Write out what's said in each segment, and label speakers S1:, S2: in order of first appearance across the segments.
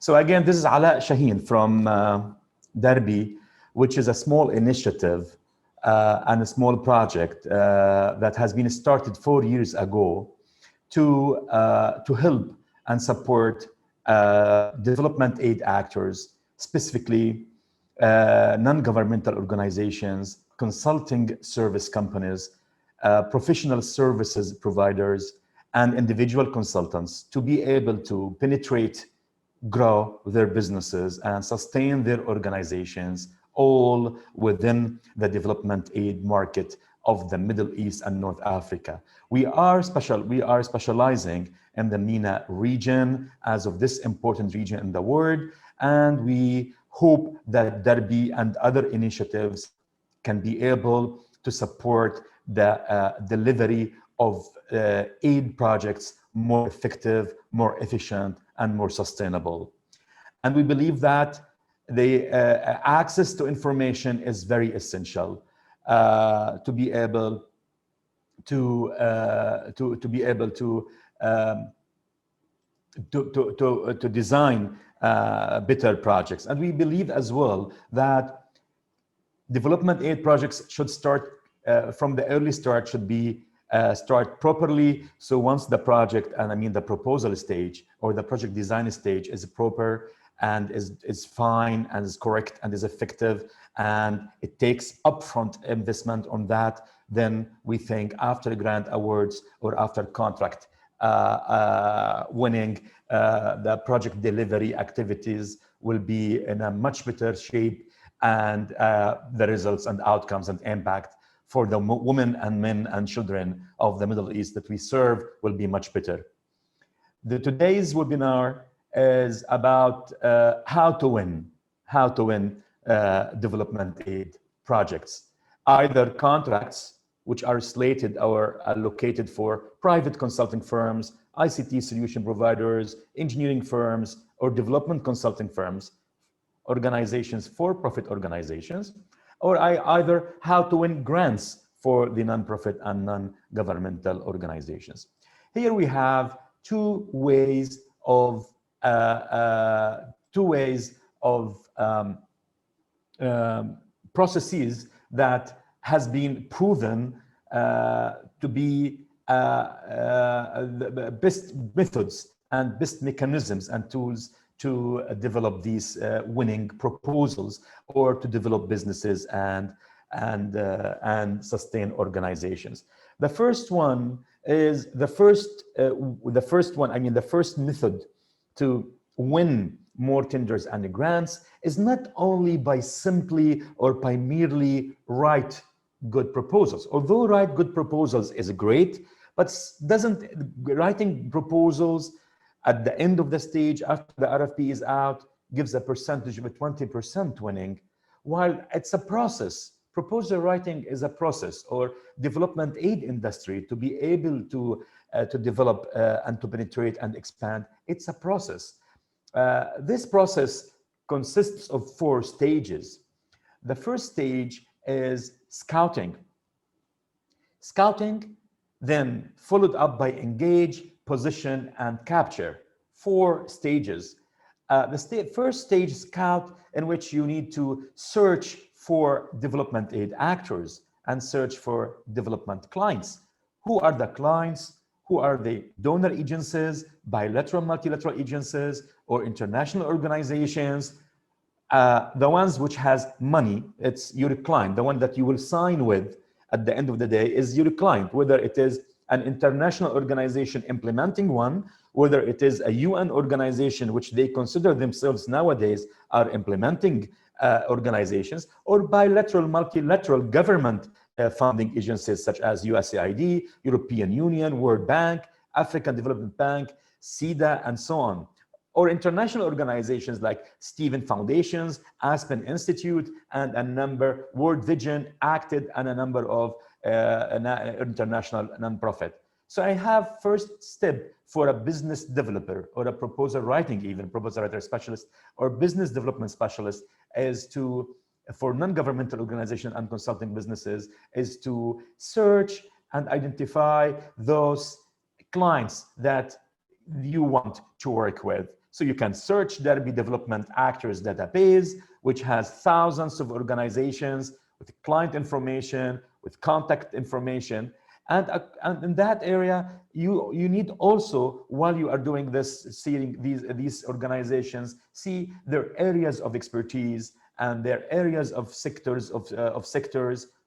S1: So again, this is Ala Shaheen from Derby, which is a small initiative and a small project that has been started 4 years ago to help and support development aid actors, specifically non-governmental organizations, consulting service companies, professional services providers, and individual consultants to be able to penetrate, grow their businesses, and sustain their organizations, all within the development aid market of the Middle East and North Africa. We are specializing in the MENA region as of this important region in the world, and we hope that Derby and other initiatives can be able to support the delivery of aid projects more effective, more efficient, and more sustainable. And we believe that the access to information is very essential to be able to design better projects. And we believe as well that development aid projects should start from the early start, should be start properly. So once the project, and I mean the proposal stage or the project design stage is proper and is fine and is correct and is effective, and it takes upfront investment on that, then we think after grant awards or after contract winning, the project delivery activities will be in a much better shape, and the results and outcomes and impact for the women and men and children of the Middle East that we serve will be much better. Today's webinar is about how to win development aid projects, either contracts which are slated or allocated for private consulting firms, ICT solution providers, engineering firms, or development consulting firms, organizations, for-profit organizations, or either how to win grants for the non-profit and non-governmental organizations. Here we have two ways of processes that has been proven to be the best methods and best mechanisms and tools to develop these winning proposals or to develop businesses and sustain organizations. The first one is the first method to win more tenders and grants is not only by simply or by merely write good proposals. Although write good proposals is great, but writing proposals at the end of the stage after the RFP is out gives a percentage of 20% winning, while it's a process. Proposal writing is a process, or development aid industry to be able to develop and to penetrate and expand. It's a process. This process consists of 4 stages. The first stage is scouting. Scouting, then followed up by engage, position, and capture. 4 stages. The first stage, scout, in which you need to search for development aid actors and search for development clients. Who are the clients? Who are the donor agencies, bilateral, multilateral agencies, or international organizations? The ones which has money, it's your client. The one that you will sign with at the end of the day is your client, whether it is an international organization implementing one, whether it is a UN organization, which they consider themselves nowadays are implementing organizations, or bilateral, multilateral government funding agencies such as USAID, European Union, World Bank, African Development Bank, SIDA, and so on. Or international organizations like Stephen Foundations, Aspen Institute, and a number, World Vision, Acted, and a number of international nonprofit. So I have first step for a business developer or a proposal writing, even proposal writer specialist or business development specialist, is to, for non-governmental organizations and consulting businesses, is to search and identify those clients that you want to work with. So you can search Derby Development Actors database, which has thousands of organizations with client information, with contact information. And in that area, you need also, while you are doing this, seeing these organizations, see their areas of expertise and their areas of sectors,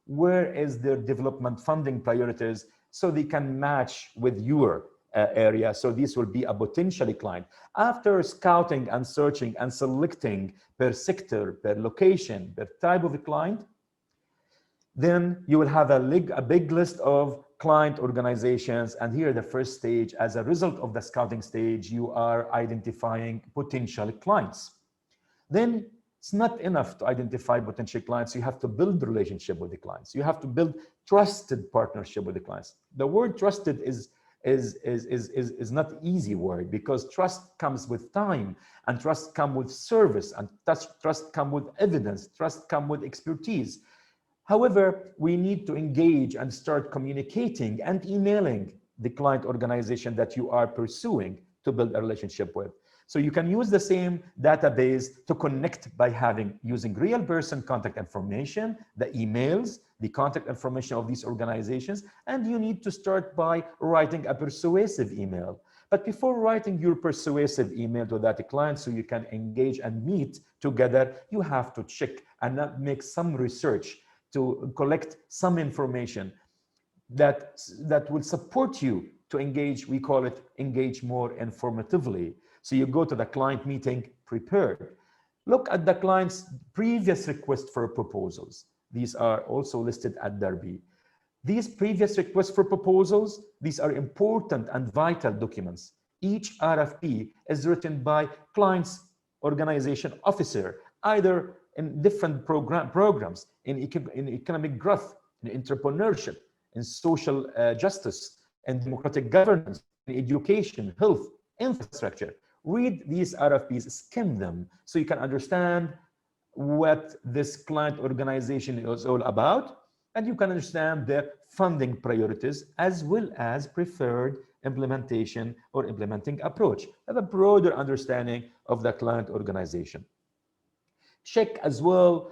S1: where is their development funding priorities, so they can match with your area. So this will be a potential client. After scouting and searching and selecting per sector, per location, per type of a client, then you will have a big list of client organizations. And here, the first stage, as a result of the scouting stage, you are identifying potential clients. Then it's not enough to identify potential clients. You have to build relationship with the clients. You have to build trusted partnership with the clients. The word trusted is not easy word, because trust comes with time, and trust comes with service, and trust comes with evidence, trust comes with expertise. However, we need to engage and start communicating and emailing the client organization that you are pursuing to build a relationship with. So you can use the same database to connect by using real person contact information, the emails, the contact information of these organizations, and you need to start by writing a persuasive email. But before writing your persuasive email to that client so you can engage and meet together, you have to check and make some research to collect some information that will support you to engage. We call it engage more informatively. So you go to the client meeting prepared. Look at the client's previous request for proposals. These are also listed at Derby. These previous requests for proposals, these are important and vital documents. Each RFP is written by client's organization officer, either in different programs, in economic growth, in entrepreneurship, in social justice, and democratic governance, in education, health, infrastructure. Read these RFPs, skim them, so you can understand what this client organization is all about, and you can understand their funding priorities, as well as preferred implementation or implementing approach. Have a broader understanding of the client organization. Check as well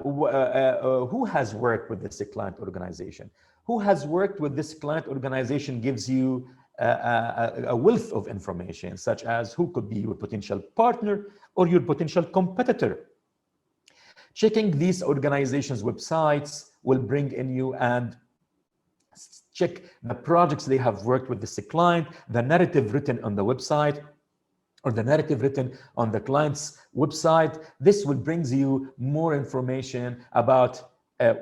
S1: who has worked with this client organization. Who has worked with this client organization gives you a wealth of information, such as who could be your potential partner or your potential competitor. Checking these organizations' websites will bring in you and check the projects they have worked with this client, the narrative written on the website, or the narrative written on the client's website. This will bring you more information about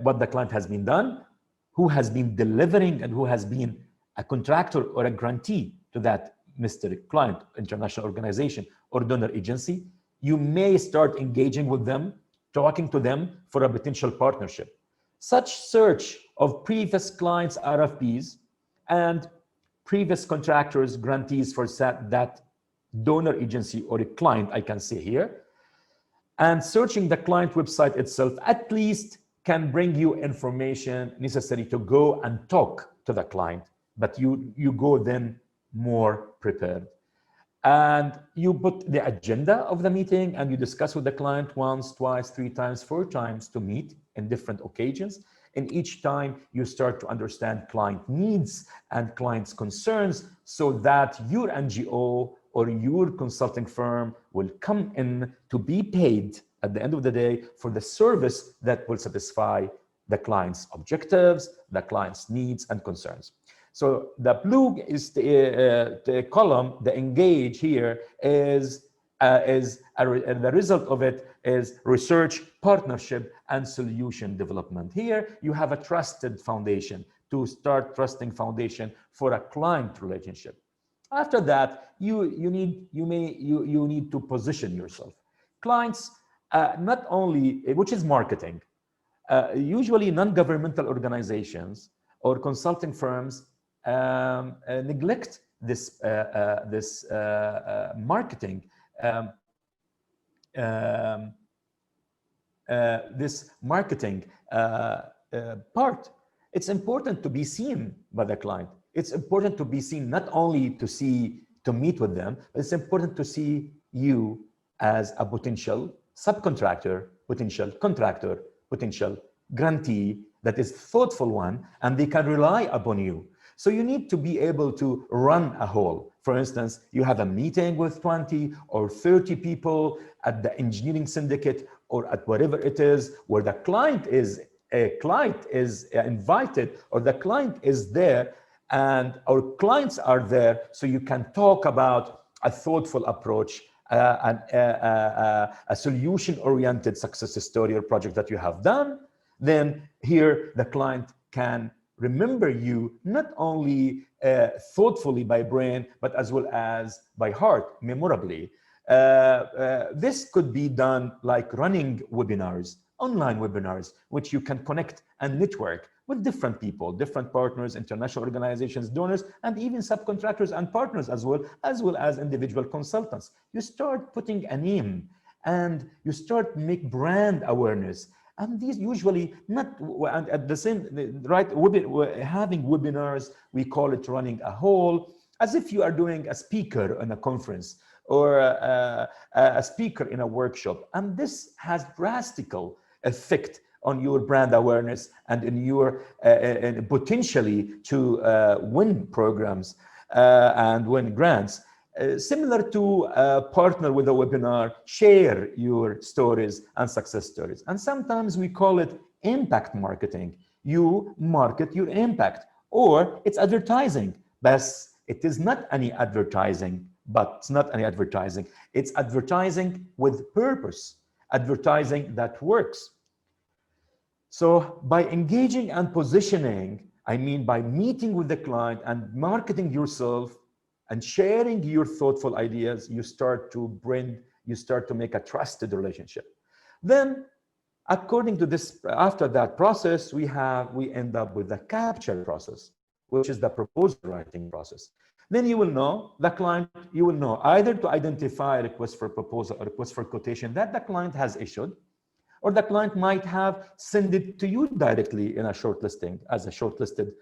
S1: what the client has been done, who has been delivering, and who has been a contractor or a grantee to that mystery client, international organization, or donor agency. You may start engaging with them, talking to them for a potential partnership. Such search of previous clients' RFPs and previous contractors, grantees for that donor agency or a client, I can say here, and searching the client website itself at least can bring you information necessary to go and talk to the client, but you go then more prepared. And you put the agenda of the meeting and you discuss with the client once, twice, 3 times, 4 times to meet in different occasions. And each time you start to understand client needs and client's concerns, so that your NGO or your consulting firm will come in to be paid at the end of the day for the service that will satisfy the client's objectives, the client's needs and concerns. So the blue is the column, the engage here is the result of it is research, partnership, and solution development. Here you have a trusted foundation to start trusting foundation for a client relationship. After that, you need to position yourself. Clients, not only, which is marketing, usually non-governmental organizations or consulting firms neglect this marketing part. It's important to be seen by the client. It's important to be seen, not only to see to meet with them. But it's important to see you as a potential subcontractor, potential contractor, potential grantee that is thoughtful one, and they can rely upon you. So you need to be able to run a whole. For instance, you have a meeting with 20 or 30 people at the engineering syndicate or at whatever it is, where the client is invited, or the client is there and our clients are there, so you can talk about a thoughtful approach, a solution-oriented success story or project that you have done. Then here the client can remember you not only thoughtfully by brain, but as well as by heart, memorably. This could be done like running webinars, online webinars, which you can connect and network with different people, different partners, international organizations, donors, and even subcontractors and partners as well as individual consultants. You start putting a name and you start make brand awareness. And these usually not, and at the same, right, having webinars, we call it running a whole, as if you are doing a speaker in a conference or a speaker in a workshop. And this has drastical effect on your brand awareness and in your potentially to win programs and win grants. Similar to partner with a webinar, share your stories and success stories. And sometimes we call it impact marketing. You market your impact, or it's advertising, but it is not any advertising, It's advertising with purpose, advertising that works. So by engaging and positioning, I mean by meeting with the client and marketing yourself and sharing your thoughtful ideas, you start to make a trusted relationship. Then, according to this, after that process, we end up with the capture process, which is the proposal writing process. Then you will know, the client, you will know either to identify a request for proposal or request for quotation that the client has issued, or the client might have sent it to you directly in a shortlisting, as a shortlisted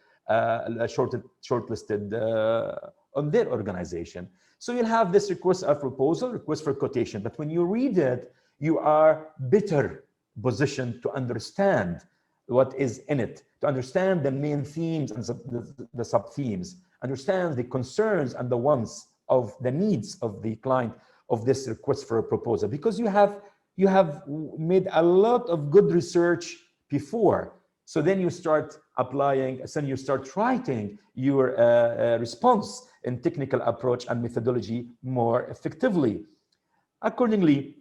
S1: on their organization. So you'll have this request of proposal, request for quotation, but when you read it, you are better positioned to understand what is in it, to understand the main themes and the sub-themes, understand the concerns and the wants of the needs of the client of this request for a proposal, because you have made a lot of good research before. So then you start applying, then you start writing your response in technical approach and methodology more effectively. Accordingly,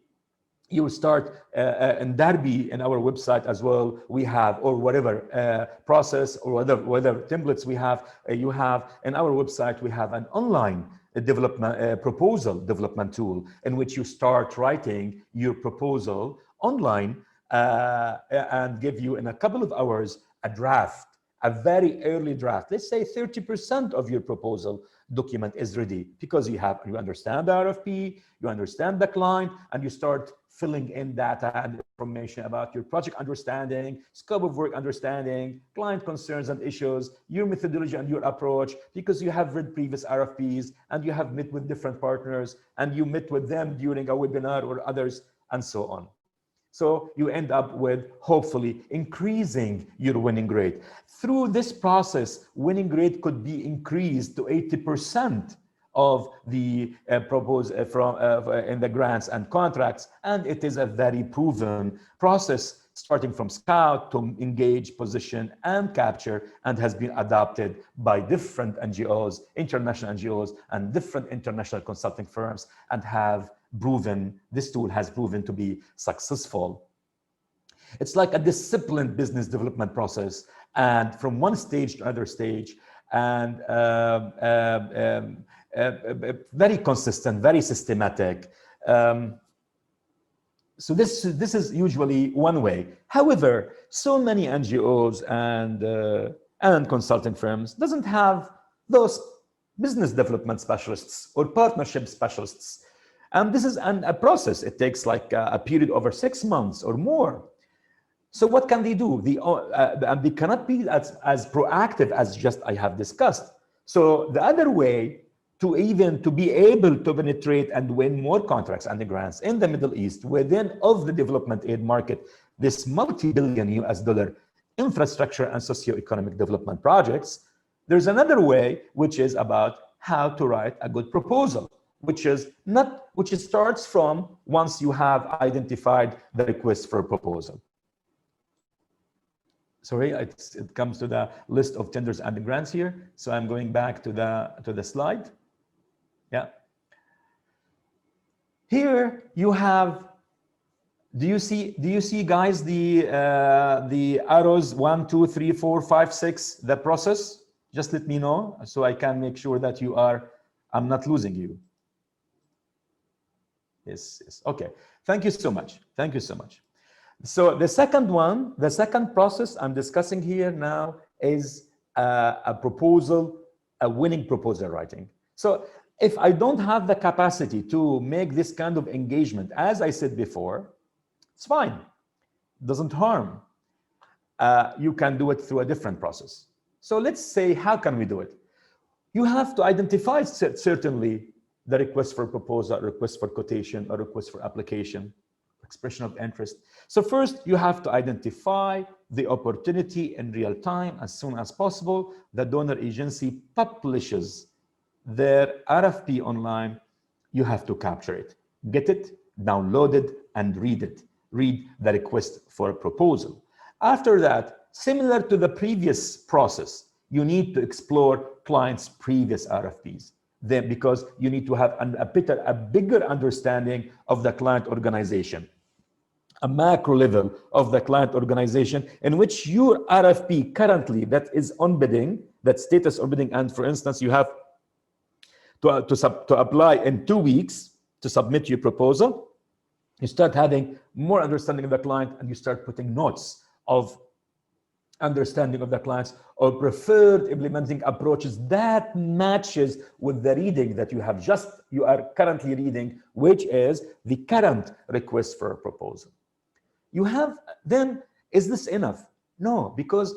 S1: you will start in Darby in our website as well. We have, or whatever process or whatever templates we have, you have in our website, we have an online development proposal development tool in which you start writing your proposal online and give you in a couple of hours a draft, a very early draft. Let's say 30% of your proposal document is ready, because you understand the RFP, you understand the client, and you start filling in data and information about your project understanding, scope of work understanding, client concerns and issues, your methodology and your approach, because you have read previous RFPs and you have met with different partners and you met with them during a webinar or others, and so on. So you end up with hopefully increasing your winning rate. Through this process, winning rate could be increased to 80% of the in the grants and contracts. And it is a very proven process, starting from scout to engage, position, and capture, and has been adopted by different NGOs, international NGOs, and different international consulting firms, and this tool has proven to be successful. It's like a disciplined business development process, and from one stage to another stage, and very consistent, very systematic. So this is usually one way. However, so many NGOs and consulting firms doesn't have those business development specialists or partnership specialists. And this is a process. It takes like a period over 6 months or more. So what can they do? They cannot be as proactive as just I have discussed. So the other way to be able to penetrate and win more contracts and grants in the Middle East within of the development aid market, this multi-billion US dollar infrastructure and socio-economic development projects. There's another way, which is about how to write a good proposal, which starts from once you have identified the request for a proposal. Sorry, it comes to the list of tenders and grants here. So I'm going back to the slide. Yeah. Here you have. Do you see guys the arrows 1, 2, 3, 4, 5, 6, the process? Just let me know so I can make sure that I'm not losing you. Yes, yes. Okay. Thank you so much. Thank you so much. So the second process I'm discussing here now is a winning proposal writing. So if I don't have the capacity to make this kind of engagement, as I said before, it's fine. It doesn't harm. You can do it through a different process. So let's say, how can we do it? You have to identify certainly the request for proposal, request for quotation, or request for application, expression of interest. So first, you have to identify the opportunity in real time as soon as possible. The donor agency publishes their RFP online. You have to capture it, get it, download it, and read it. Read the request for a proposal. After that, similar to the previous process, you need to explore clients' previous RFPs. Then, because you need to have a bigger understanding of the client organization, a macro level of the client organization in which your RFP currently that is on bidding, that status on bidding, and for instance, you have to apply in 2 weeks to submit your proposal. You start having more understanding of the client, and you start putting notes of understanding of the clients or preferred implementing approaches that matches with the reading that you are currently reading, which is the current request for a proposal. You have then, is this enough? No, because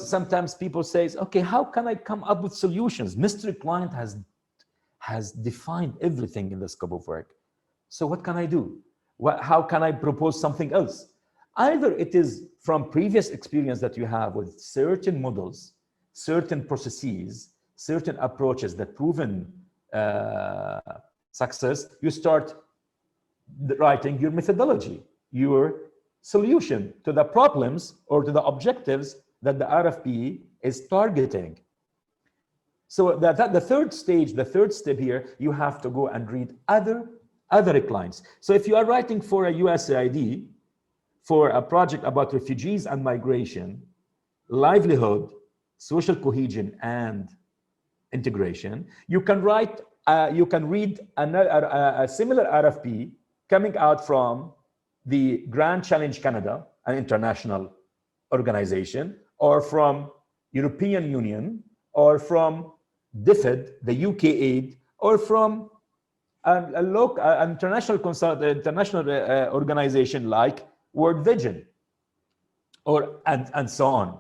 S1: sometimes people say, okay, how can I come up with solutions? Mystery client has defined everything in the scope of work. So what can I do? How can I propose something else? Either it is from previous experience that you have with certain models, certain processes, certain approaches that proven success, you start writing your methodology, your solution to the problems or to the objectives that the RFP is targeting. So the third stage, the third step here, you have to go and read other clients. So if you are writing for a USAID, for a project about refugees and migration, livelihood, social cohesion, and integration, you can read a similar RFP coming out from the Grand Challenge Canada, an international organization, or from European Union, or from DFID, the UK aid, or from a local international organization like World Vision, and so on.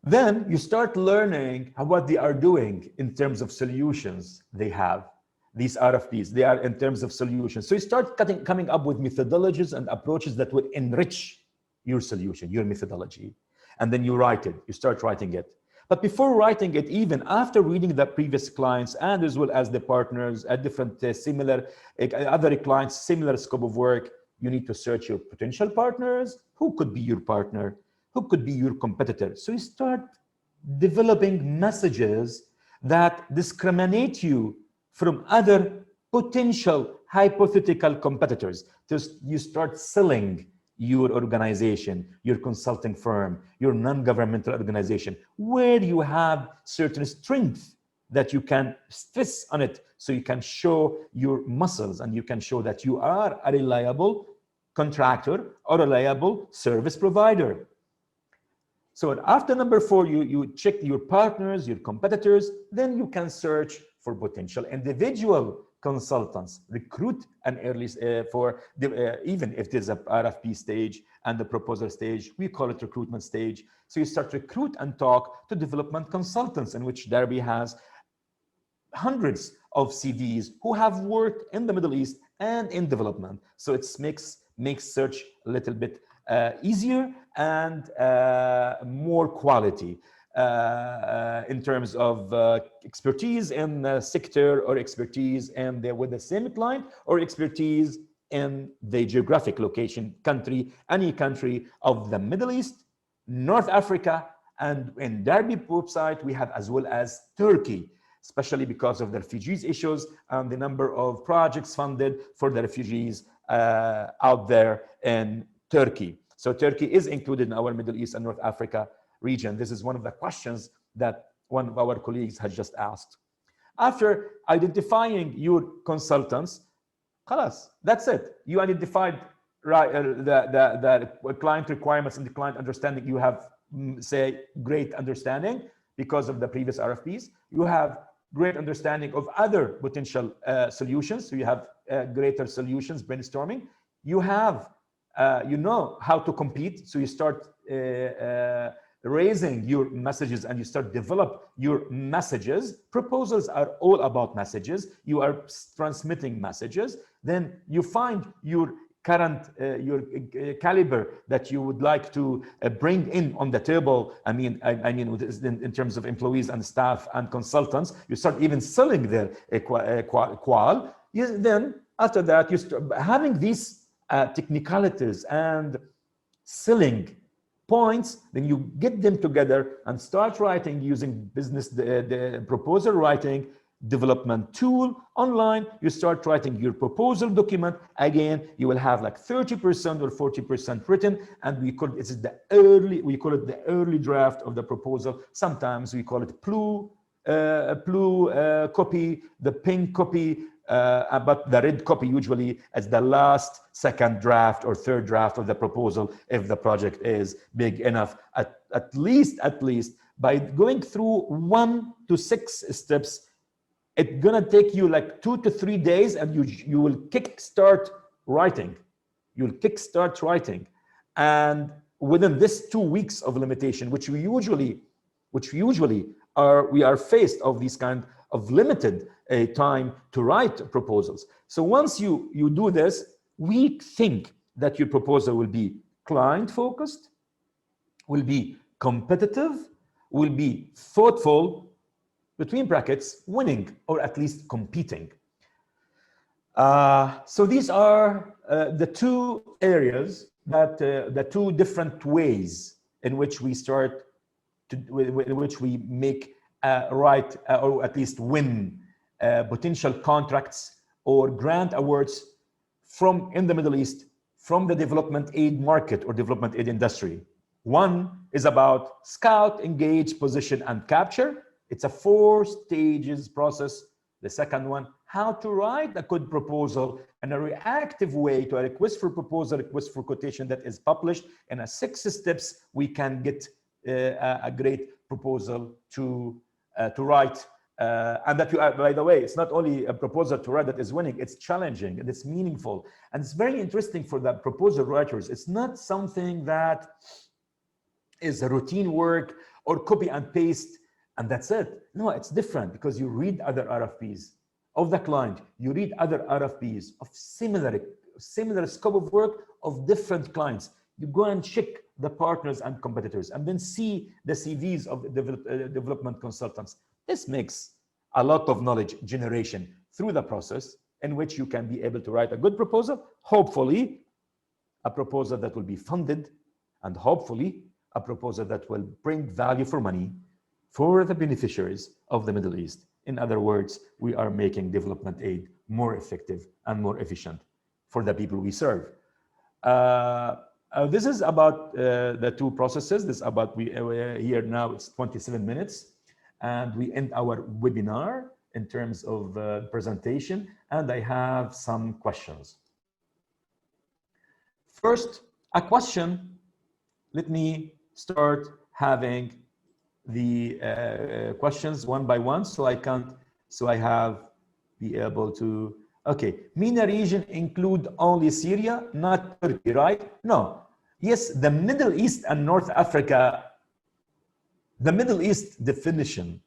S1: Then you start learning what they are doing in terms of solutions they have. These RFPs, they are in terms of solutions. So you start coming up with methodologies and approaches that would enrich your solution, your methodology. And then you write it, you start writing it. But before writing it, even after reading the previous clients and as well as the partners at different similar, other clients, similar scope of work, you need to search your potential partners. Who could be your partner? Who could be your competitor? So you start developing messages that discriminate you from other potential hypothetical competitors. You start selling your organization, your consulting firm, your non-governmental organization, where you have certain strength that you can stress on it, so you can show your muscles and you can show that you are a reliable contractor or reliable service provider. So after number 4, you check your partners, your competitors, then you can search for potential individual consultants, recruit an early even if there's a RFP stage and the proposal stage, we call it recruitment stage. So you start recruit and talk to development consultants, in which Darby has hundreds of CVs who have worked in the Middle East and in development. So it makes search a little bit easier and more quality in terms of expertise in the sector, or expertise in with the same client, or expertise in the geographic location, country, any country of the Middle East, North Africa, and in Derby website we have as well as Turkey, especially because of the refugees issues and the number of projects funded for the refugees out there in Turkey. So Turkey is included in our Middle East and North Africa region. This is one of the questions that one of our colleagues has just asked. After identifying your consultants, خلاص, that's it. You identified the client requirements and the client understanding. You have, say, great understanding because of the previous RFPs. You have great understanding of other potential solutions. So you have greater solutions brainstorming. You have, you know how to compete. So you start raising your messages and you start develop your messages. Proposals are all about messages. You are transmitting messages. Then you find your current your caliber that you would like to bring in on the table. I mean in terms of employees and staff and consultants. You start even selling their qual. Then after that, you start having these technicalities and selling points. Then you get them together and start writing using the proposal writing development tool online. You start writing your proposal document. Again, you will have like 30% or 40% written, and we call it the early draft of the proposal. Sometimes we call it blue copy, the pink copy, but the red copy usually as the last, second draft or third draft of the proposal if the project is big enough. At least by going through 1 to 6 steps, it's gonna take you like 2 to 3 days, and you will kickstart writing. You'll kickstart writing, and within this 2 weeks of limitation, which we usually are faced of these kind of limited time to write proposals. So once you do this, we think that your proposal will be client focused, will be competitive, will be thoughtful, between brackets, winning, or at least competing. So these are the 2 areas that the 2 different ways in which we start to, in which we make write or at least win potential contracts or grant awards from in the Middle East from the development aid market or development aid industry. One is about scout, engage, position, and capture. It's a 4 stages process. The second one, how to write a good proposal in a reactive way to a request for proposal, request for quotation that is published. In a 6 steps, we can get a great proposal to write. And that, by the way, it's not only a proposal to write that is winning, it's challenging and it's meaningful. And it's very interesting for the proposal writers. It's not something that is a routine work or copy and paste and that's it. No, it's different because you read other RFPs of the client. You read other RFPs of similar scope of work of different clients. You go and check the partners and competitors and then see the CVs of development consultants. This makes a lot of knowledge generation through the process in which you can be able to write a good proposal, hopefully a proposal that will be funded, and hopefully a proposal that will bring value for money for the beneficiaries of the Middle East. In other words, we are making development aid more effective and more efficient for the people we serve. This is about the 2 processes. This is about, here now it's 27 minutes and we end our webinar in terms of presentation, and I have some questions. First, a question. Let me start having the questions one by one so I be able to, okay. MENA region include only Syria, not Turkey, right? No. Yes, the Middle East and North Africa, the Middle East definition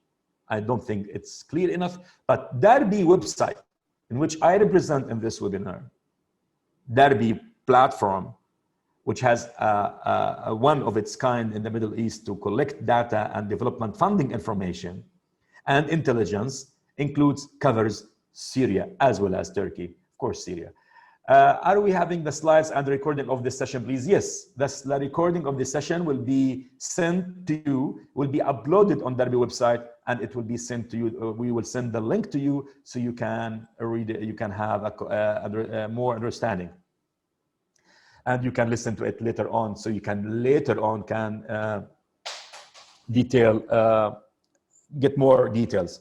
S1: I don't think it's clear enough, but Darby website, in which I represent in this webinar, Darby platform, which has one of its kind in the Middle East to collect data and development funding information and intelligence, covers Syria as well as Turkey, of course, Syria. Are we having the slides and the recording of this session, please? Yes, the recording of this session will be sent to you, will be uploaded on Darby website, and it will be sent to you. We will send the link to you so you can read it, you can have a more understanding. And you can listen to it later on, so you can later on get more details.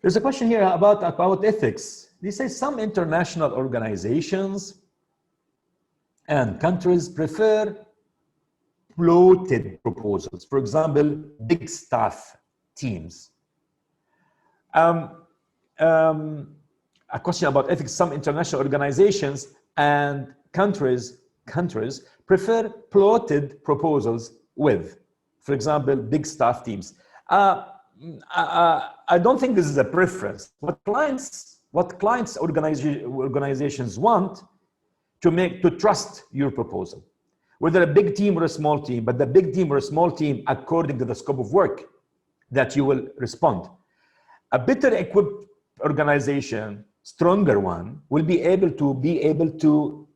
S1: There's a question here about ethics. They say some international organizations and countries prefer bloated proposals. For example, big staff teams. A question about ethics. Some international organizations and countries prefer bloated proposals with, for example, big staff teams. I don't think this is a preference. What clients organizations want to trust your proposal, whether a big team or a small team, but the big team or a small team according to the scope of work that you will respond. A better equipped organization, stronger one, will be able to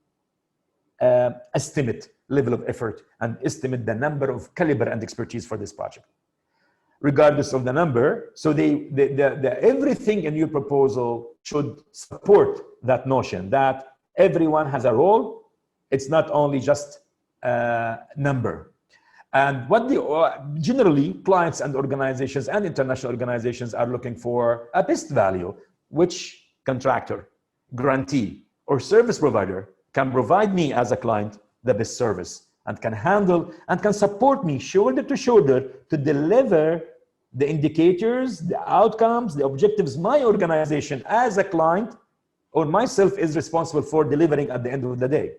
S1: estimate level of effort and estimate the number of caliber and expertise for this project, regardless of the number. So everything in your proposal should support that notion that everyone has a role. It's not only just a number. And what generally clients and organizations and international organizations are looking for a best value, which contractor, grantee, or service provider can provide me as a client the best service and can handle and can support me shoulder to shoulder to deliver the indicators, the outcomes, the objectives my organization as a client or myself is responsible for delivering at the end of the day.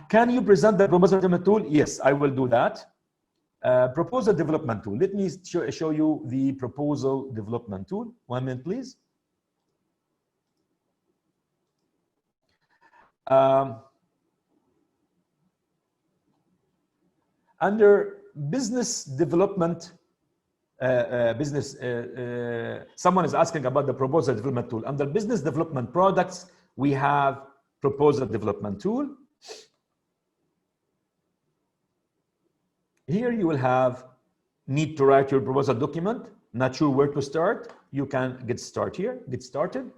S1: Can you present the proposal development tool? Yes, I will do that. Proposal development tool. Let me show you the proposal development tool. 1 minute, please. Under business development, someone is asking about the proposal development tool. Under business development products, we have proposal development tool. Here you will have need to write your proposal document, not sure where to start. You can get started.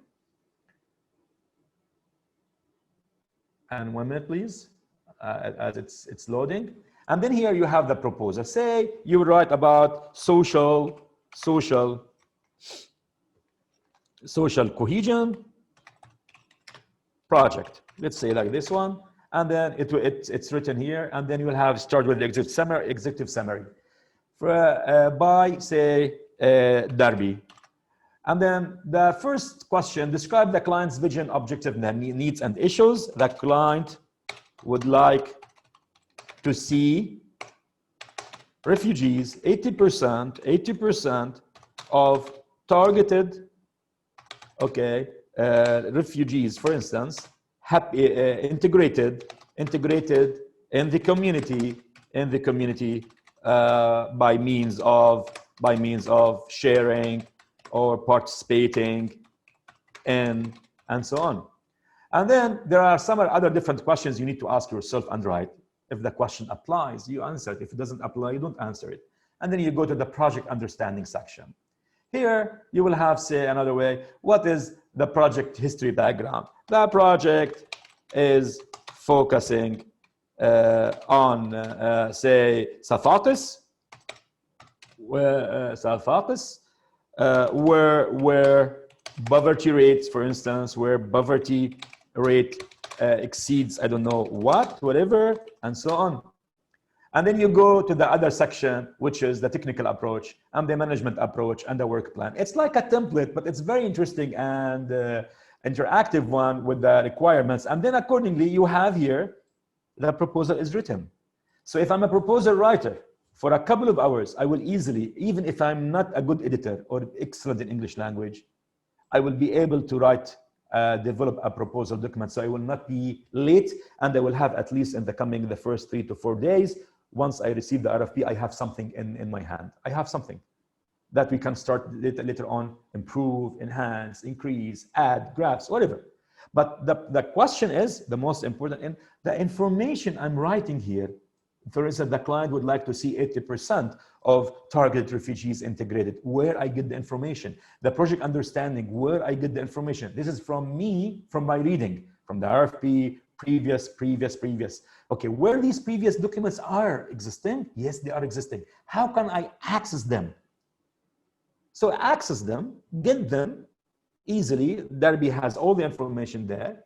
S1: And 1 minute, please, as it's loading. And then here you have the proposal. Say you write about social cohesion project. Let's say like this one. And then it's written here. And then you will have start with the executive summary by, say, Darby. And then the first question, describe the client's vision, objective, needs, and issues. The client would like to see refugees, 80% of targeted, refugees, for instance, integrated in the community by means of sharing or participating in, and so on. And then there are some other different questions you need to ask yourself and write. If the question applies, you answer it. If it doesn't apply, you don't answer it. And then you go to the project understanding section. Here, you will have, say, another way, what is the project history background? The project is focusing on, say, Salfatis, where poverty rates, for instance, where poverty rate exceeds, I don't know what, whatever, and so on. And then you go to the other section, which is the technical approach and the management approach and the work plan. It's like a template, but it's very interesting and interactive one with the requirements. And then accordingly, you have here, the proposal is written. So if I'm a proposal writer for a couple of hours, I will easily, even if I'm not a good editor or excellent in English language, I will be able to write, develop a proposal document. So I will not be late, and I will have, at least in the first 3 to 4 days, once I receive the RFP, I have something in my hand. I have something that we can start later on, improve, enhance, increase, add, graphs, whatever. But the question is, the most important, and the information I'm writing here, for instance, the client would like to see 80% of targeted refugees integrated, where I get the information. The project understanding, where I get the information. This is from me, from my reading, from the RFP, previous. Okay, where these previous documents are existing? Yes, they are existing. How can I access them? So access them, get them easily. Derby has all the information there.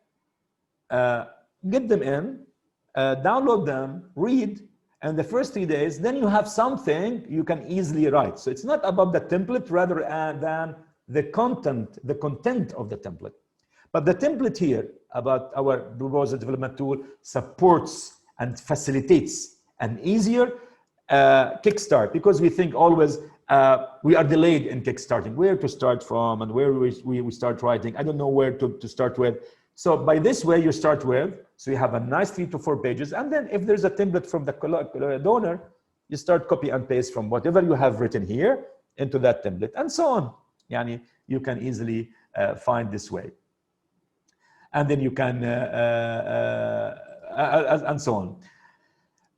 S1: Get them in, download them, read, and the first 3 days, then you have something you can easily write. So it's not about the template rather than the content of the template. But the template here about our proposal development tool supports and facilitates an easier kickstart, because we think always we are delayed in kickstarting, where to start from and where we start writing. I don't know where to start with. So by this way, you start with, so you have a nice 3 to 4 pages. And then if there's a template from the donor, you start copy and paste from whatever you have written here into that template, and so on. Yani, you can easily find this way. And then you can, and so on.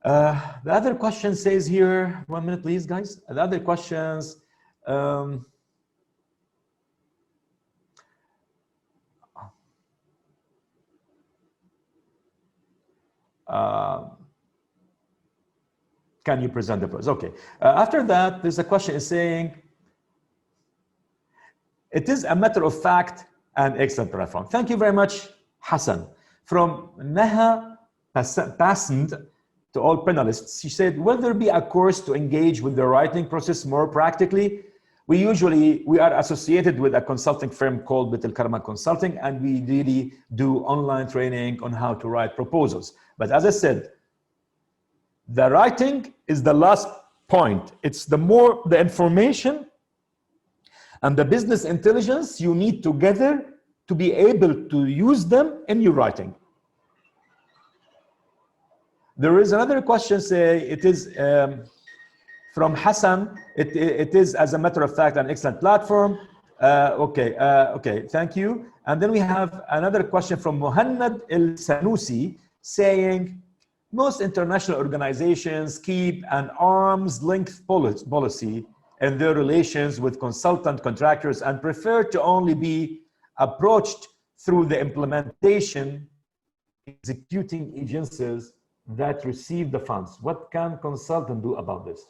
S1: The other question says here, 1 minute, please, guys. The other questions, can you present the process? Okay. After that, there's a question is saying, it is a matter of fact and excellent platform. Thank you very much, Hassan. From Neha Passand to all panelists, she said, will there be a course to engage with the writing process more practically? We are associated with a consulting firm called Beit Karma Consulting, and we really do online training on how to write proposals. But as I said, the writing is the last point. It's the information and the business intelligence you need together to be able to use them in your writing. There is another question, say it is from Hassan. It is, as a matter of fact, an excellent platform. Okay, thank you. And then we have another question from Muhannad El Sanusi saying, most international organizations keep an arm's length policy in their relations with consultant contractors and prefer to only be approached through the implementation executing agencies that receive the funds. What can consultant do about this?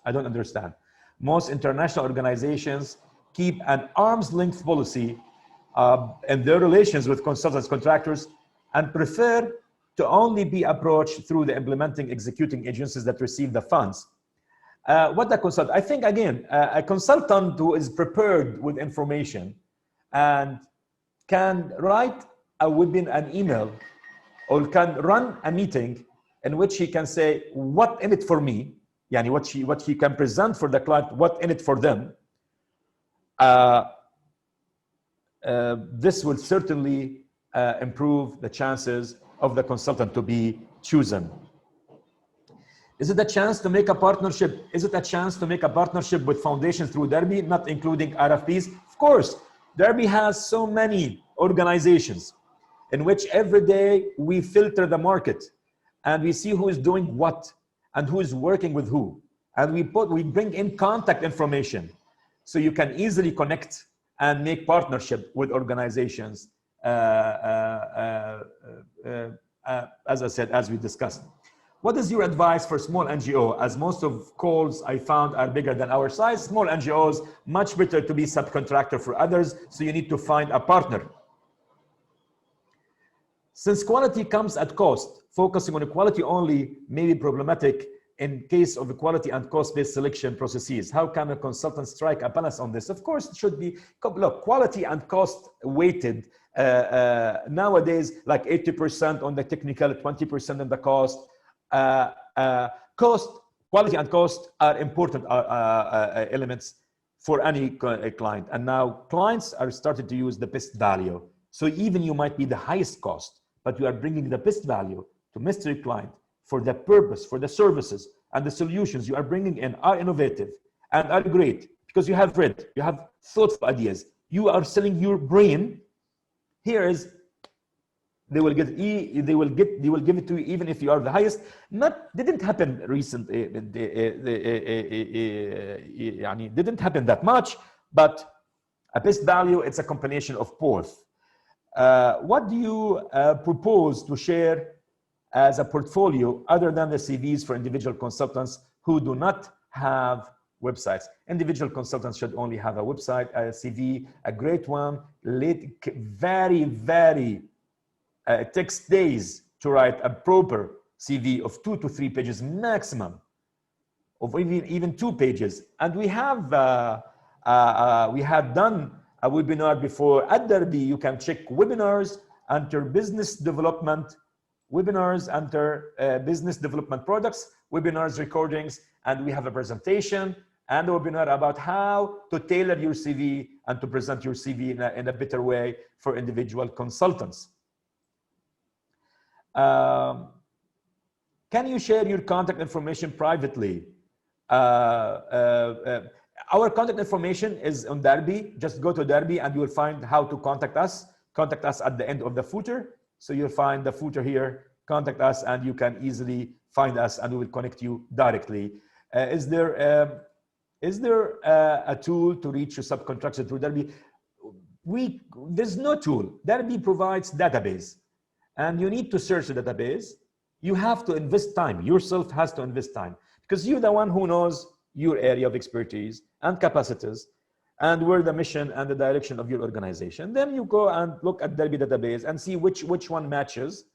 S1: I don't understand. Most international organizations keep an arm's length policy in their relations with consultants, contractors, and prefer to only be approached through the implementing executing agencies that receive the funds. What a consultant? I think, again, a consultant who is prepared with information and can write within an email or can run a meeting in which he can say, what in it for me? Yani what he can present for the client, what in it for them? This will certainly improve the chances of the consultant to be chosen. Is it a chance to make a partnership? Is it a chance to make a partnership with foundations through Derby, not including RFPs? Of course, Derby has so many organizations in which every day we filter the market and we see who is doing what and who is working with who. And we bring in contact information so you can easily connect and make partnership with organizations, as I said, as we discussed. What is your advice for small NGO? As most of calls I found are bigger than our size, small NGOs, much better to be subcontractor for others, so you need to find a partner. Since quality comes at cost, focusing on quality only may be problematic in case of quality and cost-based selection processes. How can a consultant strike a balance on this? Of course, it should be, look, quality and cost weighted. Nowadays, like 80% on the technical, 20% on the cost. quality and cost are important elements for any client. And now clients are starting to use the best value. So even you might be the highest cost, but you are bringing the best value to mystery client for the purpose, for the services and the solutions you are bringing in are innovative and are great because you have read, you have thoughtful ideas. You are selling your brain. Here is, they will give it to you even if you are the highest. Didn't happen recently. Didn't happen that much, but a best value, it's a combination of both. What do you propose to share as a portfolio other than the CVs for individual consultants who do not have websites? Individual consultants should only have a website, a CV, a great one. It takes days to write a proper CV of 2 to 3 pages maximum, of even 2 pages. And we had done a webinar before at Derby. You can check webinars under business development, webinars under business development products, webinars recordings, and we have a presentation and a webinar about how to tailor your CV and to present your CV in a better way for individual consultants. Can you share your contact information privately? Our contact information is on Derby. Just go to Derby and you will find how to contact us. Contact us at the end of the footer. So you'll find the footer here, contact us, and you can easily find us and we will connect you directly. Is there a tool to reach your subcontractor through Derby? There's no tool. Derby provides database. And you need to search the database. You have to invest time. Yourself has to invest time because you're the one who knows your area of expertise and capacities and where the mission and the direction of your organization. Then you go and look at Derby database and see which one matches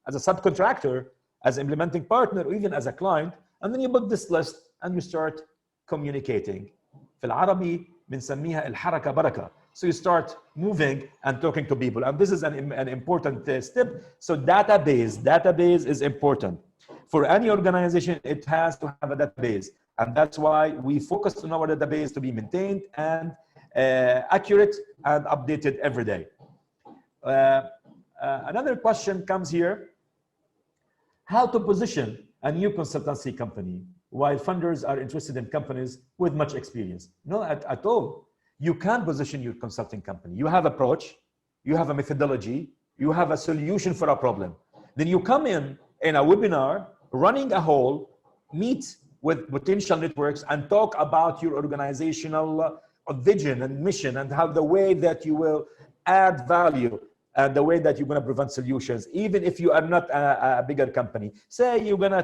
S1: as a subcontractor, as an implementing partner, or even as a client. And then you put this list and you start communicating. في العربي بنسميها الحركة بركة. So you start moving and talking to people. And this is an important step. So database is important. For any organization, it has to have a database. And that's why we focus on our database to be maintained and accurate and updated every day. Another question comes here. How to position a new consultancy company while funders are interested in companies with much experience? No, at all. You can position your consulting company. You have approach, you have a methodology, you have a solution for a problem. Then you come in a webinar, running a whole, meet with potential networks and talk about your organizational vision and mission and how the way that you will add value and the way that you're going to prevent solutions, even if you are not a bigger company. Say you're going to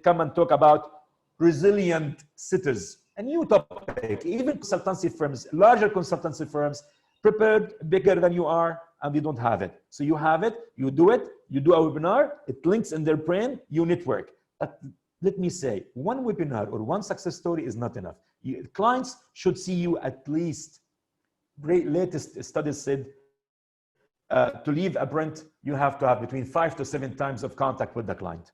S1: come and talk about resilient cities. A new topic. Even consultancy firms, larger consultancy firms, prepared bigger than you are, and they don't have it. So you have it, you do a webinar, it links in their brain, you network. But let me say, one webinar or one success story is not enough. Clients should see you at least, latest studies said, to leave a print, you have to have between 5 to 7 times of contact with the client.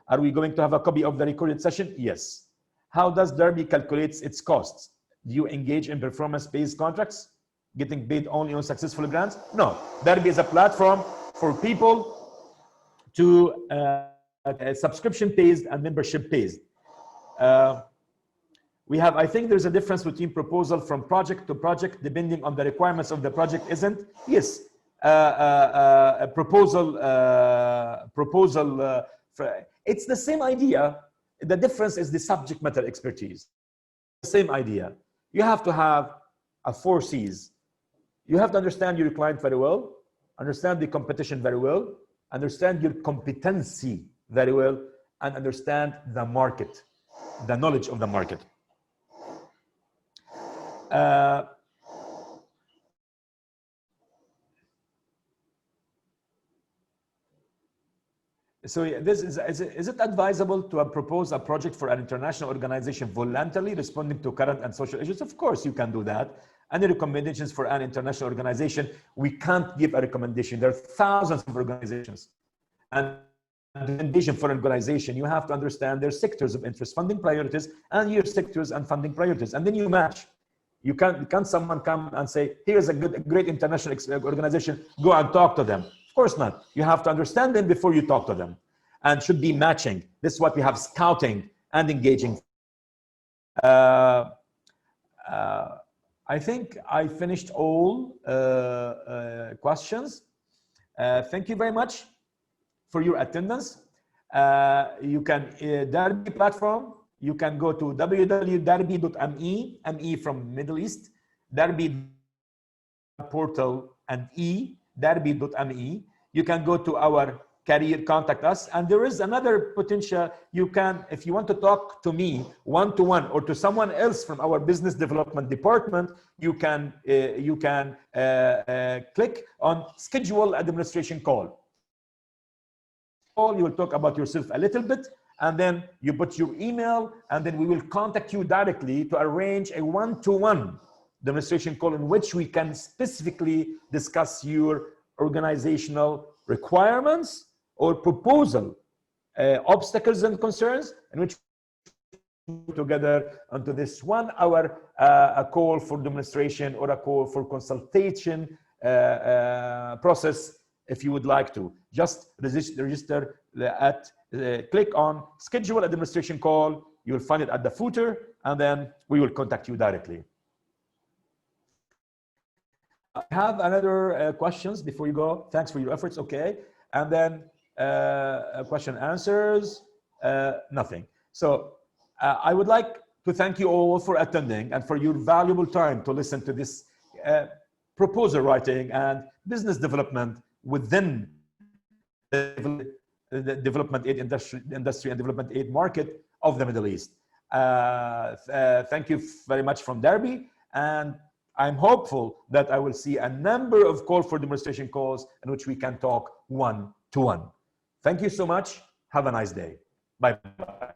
S1: Are we going to have a copy of the recorded session? Yes. How does Derby calculate its costs? Do you engage in performance-based contracts, getting paid only on successful grants? No. Derby is a platform for people to subscription-based and membership-based. I think there's a difference between proposal from project to project, depending on the requirements of the project, isn't? Yes. A proposal, it's the same idea. The difference is the subject matter expertise. Same idea. You have to have a 4 C's. You have to understand your client very well, understand the competition very well, understand your competency very well, and understand the market, the knowledge of the market. So this is it advisable to propose a project for an international organization voluntarily responding to current and social issues? Of course, you can do that. Any recommendations for an international organization? We can't give a recommendation. There are thousands of organizations. And Vision for an organization, you have to understand their sectors of interest, funding priorities, and your sectors and funding priorities, and then you match. You can't someone come and say, here's a great international organization, go and talk to them. Of course not. You have to understand them before you talk to them, and should be matching. This is what we have: scouting and engaging. I think I finished all questions. Thank you very much for your attendance. You can, Darby platform, you can go to www.darby.me, ME from Middle East, Darby portal and darby.me. You can go to our career, contact us, and there is another potential. You can, if you want to talk to me one-to-one or to someone else from our business development department, you can click on schedule administration call. You will talk about yourself a little bit, and then you put your email, and then we will contact you directly to arrange a one-to-one demonstration call in which we can specifically discuss your organizational requirements or proposal, obstacles and concerns, in which we together onto this 1 hour a call for demonstration or a call for consultation process. If you would like to, just register at, click on schedule a demonstration call. You will find it at the footer, and then we will contact you directly. I have another questions before you go. Thanks for your efforts. Okay, and then question answers, nothing. So I would like to thank you all for attending and for your valuable time to listen to this proposal writing and business development within the development aid industry and development aid market of the Middle East. Thank you very much from Darby, and I'm hopeful that I will see a number of call for demonstration calls in which we can talk one-to-one. Thank you so much. Have a nice day. Bye-bye.